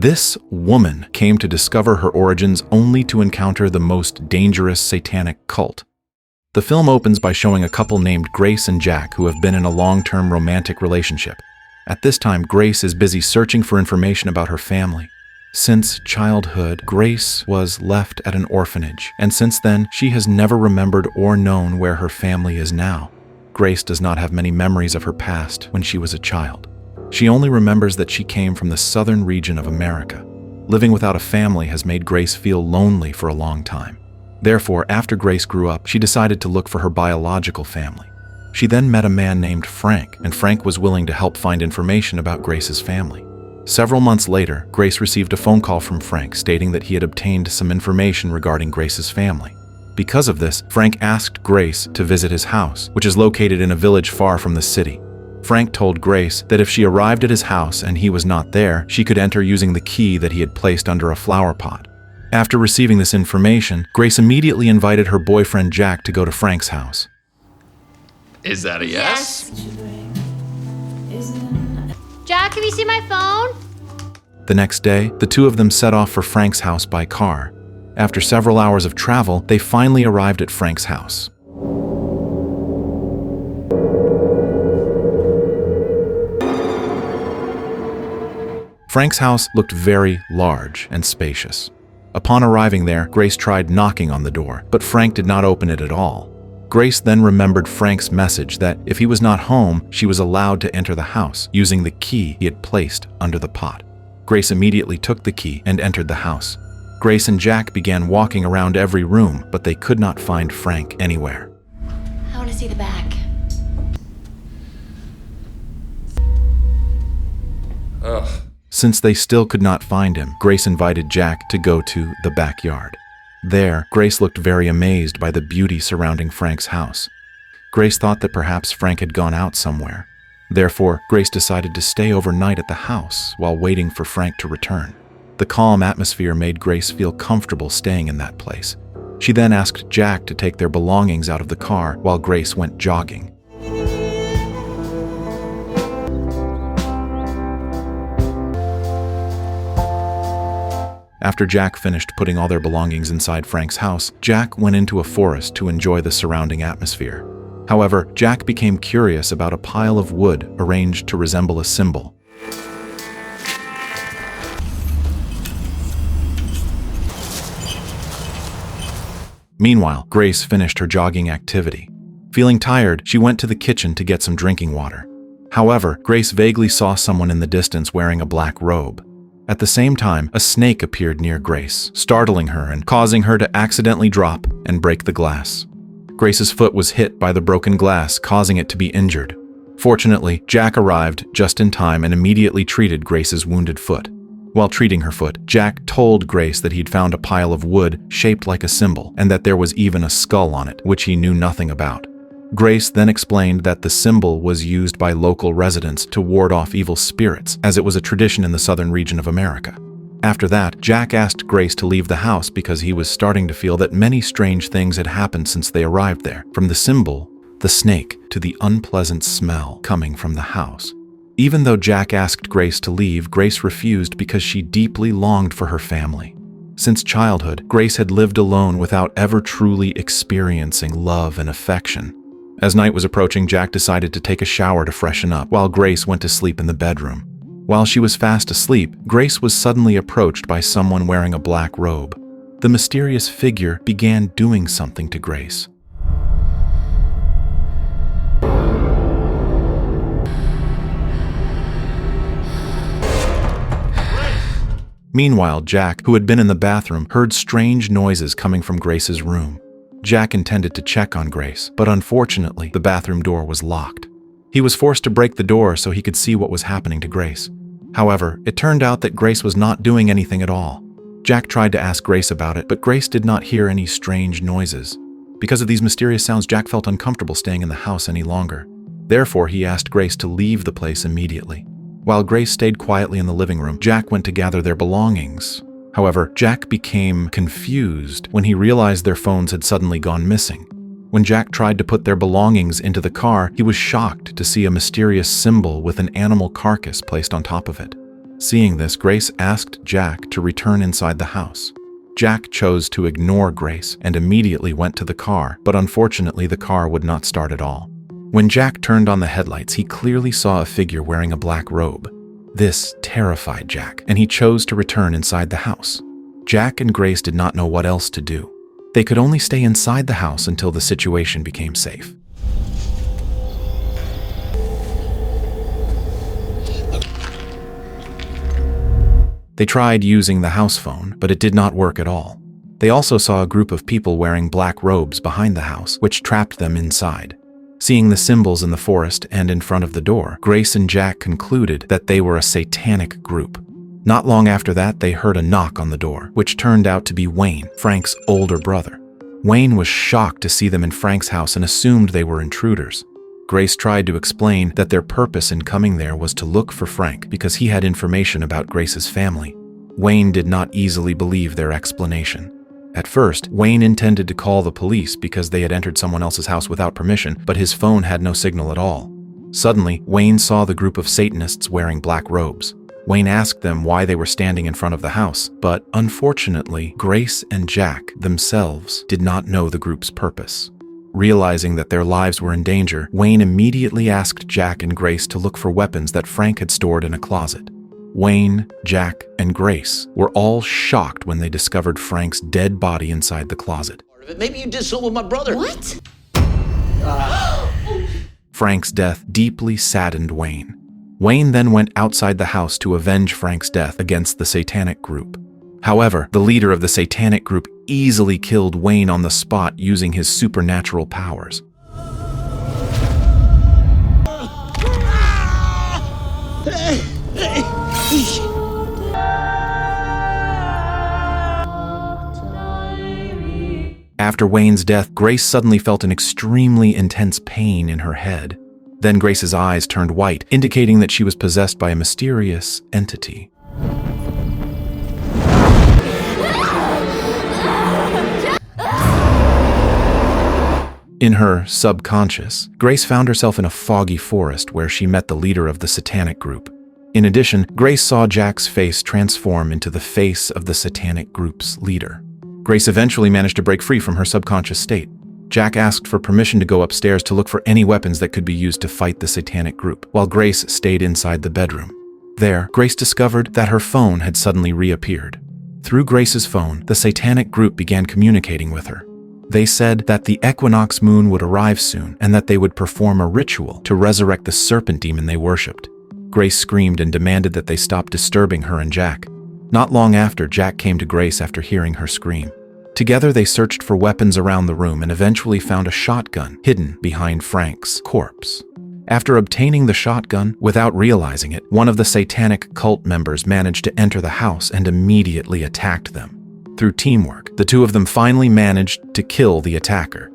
This woman came to discover her origins only to encounter the most dangerous satanic cult. The film opens by showing a couple named Grace and Jack who have been in a long-term romantic relationship. At this time, Grace is busy searching for information about her family. Since childhood, Grace was left at an orphanage, and since then, she has never remembered or known where her family is now. Grace does not have many memories of her past when she was a child. She only remembers that she came from the southern region of America. Living without a family has made Grace feel lonely for a long time. Therefore, after Grace grew up, she decided to look for her biological family. She then met a man named Frank, and Frank was willing to help find information about Grace's family. Several months later, Grace received a phone call from Frank stating that he had obtained some information regarding Grace's family. Because of this, Frank asked Grace to visit his house, which is located in a village far from the city. Frank told Grace that if she arrived at his house and he was not there, she could enter using the key that he had placed under a flower pot. After receiving this information, Grace immediately invited her boyfriend Jack to go to Frank's house. Is that a yes? Jack, have you seen my phone? The next day, the two of them set off for Frank's house by car. After several hours of travel, they finally arrived at Frank's house. Frank's house looked very large and spacious. Upon arriving there, Grace tried knocking on the door, but Frank did not open it at all. Grace then remembered Frank's message that if he was not home, she was allowed to enter the house using the key he had placed under the pot. Grace immediately took the key and entered the house. Grace and Jack began walking around every room, but they could not find Frank anywhere. I want to see the back. Ugh. Since they still could not find him, Grace invited Jack to go to the backyard. There, Grace looked very amazed by the beauty surrounding Frank's house. Grace thought that perhaps Frank had gone out somewhere. Therefore, Grace decided to stay overnight at the house while waiting for Frank to return. The calm atmosphere made Grace feel comfortable staying in that place. She then asked Jack to take their belongings out of the car while Grace went jogging. After Jack finished putting all their belongings inside Frank's house, Jack went into a forest to enjoy the surrounding atmosphere. However, Jack became curious about a pile of wood arranged to resemble a symbol. Meanwhile, Grace finished her jogging activity. Feeling tired, she went to the kitchen to get some drinking water. However, Grace vaguely saw someone in the distance wearing a black robe. At the same time, a snake appeared near Grace, startling her and causing her to accidentally drop and break the glass. Grace's foot was hit by the broken glass, causing it to be injured. Fortunately, Jack arrived just in time and immediately treated Grace's wounded foot. While treating her foot, Jack told Grace that he'd found a pile of wood shaped like a symbol and that there was even a skull on it, which he knew nothing about. Grace then explained that the symbol was used by local residents to ward off evil spirits, as it was a tradition in the southern region of America. After that, Jack asked Grace to leave the house because he was starting to feel that many strange things had happened since they arrived there, from the symbol, the snake, to the unpleasant smell coming from the house. Even though Jack asked Grace to leave, Grace refused because she deeply longed for her family. Since childhood, Grace had lived alone without ever truly experiencing love and affection. As night was approaching, Jack decided to take a shower to freshen up, while Grace went to sleep in the bedroom. While she was fast asleep, Grace was suddenly approached by someone wearing a black robe. The mysterious figure began doing something to Grace. Meanwhile, Jack, who had been in the bathroom, heard strange noises coming from Grace's room. Jack intended to check on Grace, but unfortunately, the bathroom door was locked. He was forced to break the door so he could see what was happening to Grace. However, it turned out that Grace was not doing anything at all. Jack tried to ask Grace about it, but Grace did not hear any strange noises. Because of these mysterious sounds, Jack felt uncomfortable staying in the house any longer. Therefore, he asked Grace to leave the place immediately. While Grace stayed quietly in the living room, Jack went to gather their belongings. However, Jack became confused when he realized their phones had suddenly gone missing. When Jack tried to put their belongings into the car, he was shocked to see a mysterious symbol with an animal carcass placed on top of it. Seeing this, Grace asked Jack to return inside the house. Jack chose to ignore Grace and immediately went to the car, but unfortunately the car would not start at all. When Jack turned on the headlights, he clearly saw a figure wearing a black robe. This terrified Jack, and he chose to return inside the house. Jack and Grace did not know what else to do. They could only stay inside the house until the situation became safe. They tried using the house phone, but it did not work at all. They also saw a group of people wearing black robes behind the house, which trapped them inside. Seeing the symbols in the forest and in front of the door, Grace and Jack concluded that they were a satanic group. Not long after that, they heard a knock on the door, which turned out to be Wayne, Frank's older brother. Wayne was shocked to see them in Frank's house and assumed they were intruders. Grace tried to explain that their purpose in coming there was to look for Frank because he had information about Grace's family. Wayne did not easily believe their explanation. At first, Wayne intended to call the police because they had entered someone else's house without permission, but his phone had no signal at all. Suddenly, Wayne saw the group of Satanists wearing black robes. Wayne asked them why they were standing in front of the house, but unfortunately, Grace and Jack themselves did not know the group's purpose. Realizing that their lives were in danger, Wayne immediately asked Jack and Grace to look for weapons that Frank had stored in a closet. Wayne, Jack, and Grace were all shocked when they discovered Frank's dead body inside the closet. Maybe you did so with my brother. What? Frank's death deeply saddened Wayne. Wayne then went outside the house to avenge Frank's death against the satanic group. However, the leader of the satanic group easily killed Wayne on the spot using his supernatural powers. After Wayne's death, Grace suddenly felt an extremely intense pain in her head. Then Grace's eyes turned white, indicating that she was possessed by a mysterious entity. In her subconscious, Grace found herself in a foggy forest where she met the leader of the satanic group. In addition, Grace saw Jack's face transform into the face of the satanic group's leader. Grace eventually managed to break free from her subconscious state. Jack asked for permission to go upstairs to look for any weapons that could be used to fight the satanic group, while Grace stayed inside the bedroom. There, Grace discovered that her phone had suddenly reappeared. Through Grace's phone, the satanic group began communicating with her. They said that the equinox moon would arrive soon and that they would perform a ritual to resurrect the serpent demon they worshipped. Grace screamed and demanded that they stop disturbing her and Jack. Not long after, Jack came to Grace after hearing her scream. Together, they searched for weapons around the room and eventually found a shotgun hidden behind Frank's corpse. After obtaining the shotgun, without realizing it, one of the satanic cult members managed to enter the house and immediately attacked them. Through teamwork, the two of them finally managed to kill the attacker.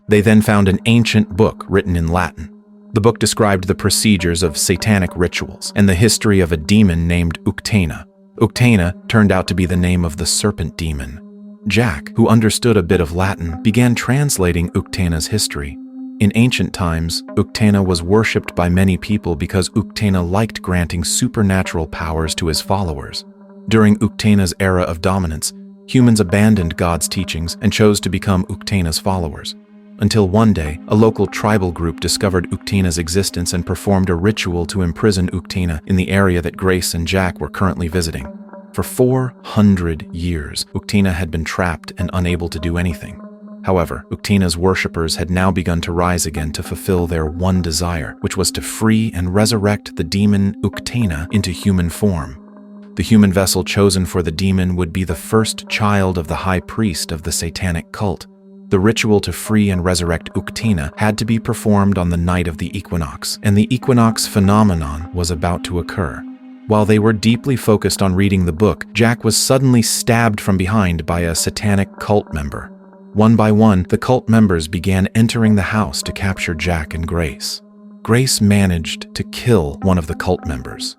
They then found an ancient book written in Latin. The book described the procedures of satanic rituals and the history of a demon named Uktena. Uktena turned out to be the name of the serpent demon. Jack, who understood a bit of Latin, began translating Uktena's history. In ancient times, Uktena was worshipped by many people because Uktena liked granting supernatural powers to his followers. During Uktena's era of dominance, humans abandoned God's teachings and chose to become Uktena's followers. Until one day, a local tribal group discovered Uktena's existence and performed a ritual to imprison Uktena in the area that Grace and Jack were currently visiting. For 400 years, Uktena had been trapped and unable to do anything. However, Uktena's worshippers had now begun to rise again to fulfill their one desire, which was to free and resurrect the demon Uktena into human form. The human vessel chosen for the demon would be the first child of the high priest of the satanic cult. The ritual to free and resurrect Uktena had to be performed on the night of the equinox, and the equinox phenomenon was about to occur. While they were deeply focused on reading the book, Jack was suddenly stabbed from behind by a satanic cult member. One by one, the cult members began entering the house to capture Jack and Grace. Grace managed to kill one of the cult members.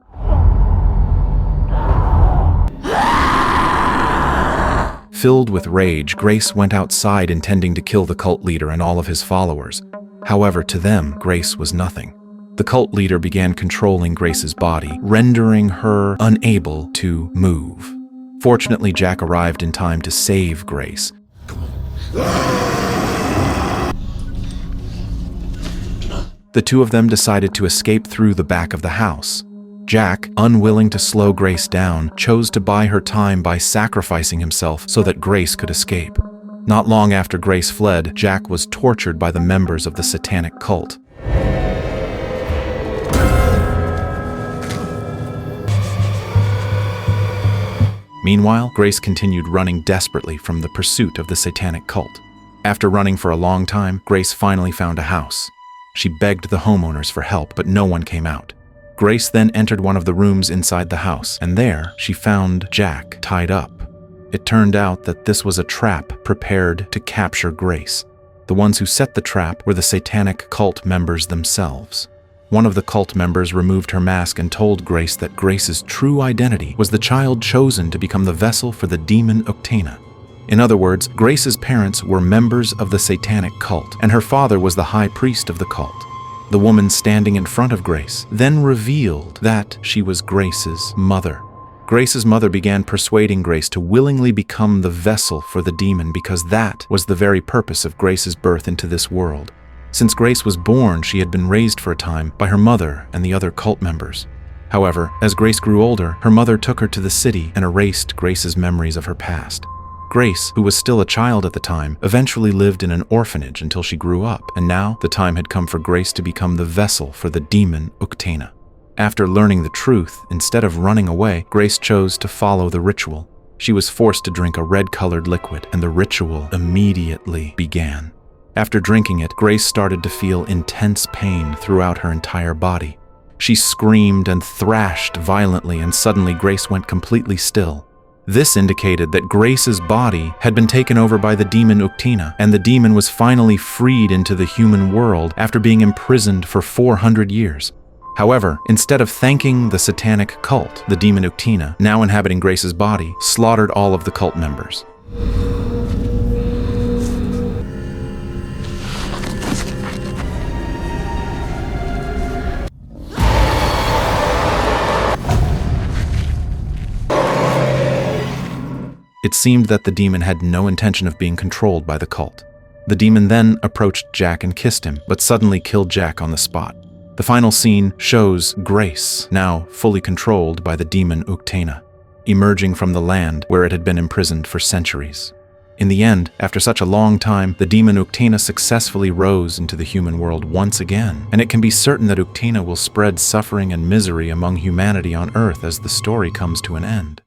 Filled with rage, Grace went outside intending to kill the cult leader and all of his followers. However, to them, Grace was nothing. The cult leader began controlling Grace's body, rendering her unable to move. Fortunately, Jack arrived in time to save Grace. The two of them decided to escape through the back of the house. Jack, unwilling to slow Grace down, chose to buy her time by sacrificing himself so that Grace could escape. Not long after Grace fled, Jack was tortured by the members of the satanic cult. Meanwhile, Grace continued running desperately from the pursuit of the satanic cult. After running for a long time, Grace finally found a house. She begged the homeowners for help, but no one came out. Grace then entered one of the rooms inside the house, and there she found Jack tied up. It turned out that this was a trap prepared to capture Grace. The ones who set the trap were the satanic cult members themselves. One of the cult members removed her mask and told Grace that Grace's true identity was the child chosen to become the vessel for the demon Octana. In other words, Grace's parents were members of the satanic cult, and her father was the high priest of the cult. The woman standing in front of Grace then revealed that she was Grace's mother. Grace's mother began persuading Grace to willingly become the vessel for the demon because that was the very purpose of Grace's birth into this world. Since Grace was born, she had been raised for a time by her mother and the other cult members. However, as Grace grew older, her mother took her to the city and erased Grace's memories of her past. Grace, who was still a child at the time, eventually lived in an orphanage until she grew up, and now the time had come for Grace to become the vessel for the demon Octana. After learning the truth, instead of running away, Grace chose to follow the ritual. She was forced to drink a red-colored liquid, and the ritual immediately began. After drinking it, Grace started to feel intense pain throughout her entire body. She screamed and thrashed violently, and suddenly Grace went completely still. This indicated that Grace's body had been taken over by the demon Octana, and the demon was finally freed into the human world after being imprisoned for 400 years. However, instead of thanking the satanic cult, the demon Octana, now inhabiting Grace's body, slaughtered all of the cult members. It seemed that the demon had no intention of being controlled by the cult. The demon then approached Jack and kissed him, but suddenly killed Jack on the spot. The final scene shows Grace, now fully controlled by the demon Octana, emerging from the land where it had been imprisoned for centuries. In the end, after such a long time, the demon Octana successfully rose into the human world once again, and it can be certain that Octana will spread suffering and misery among humanity on Earth as the story comes to an end.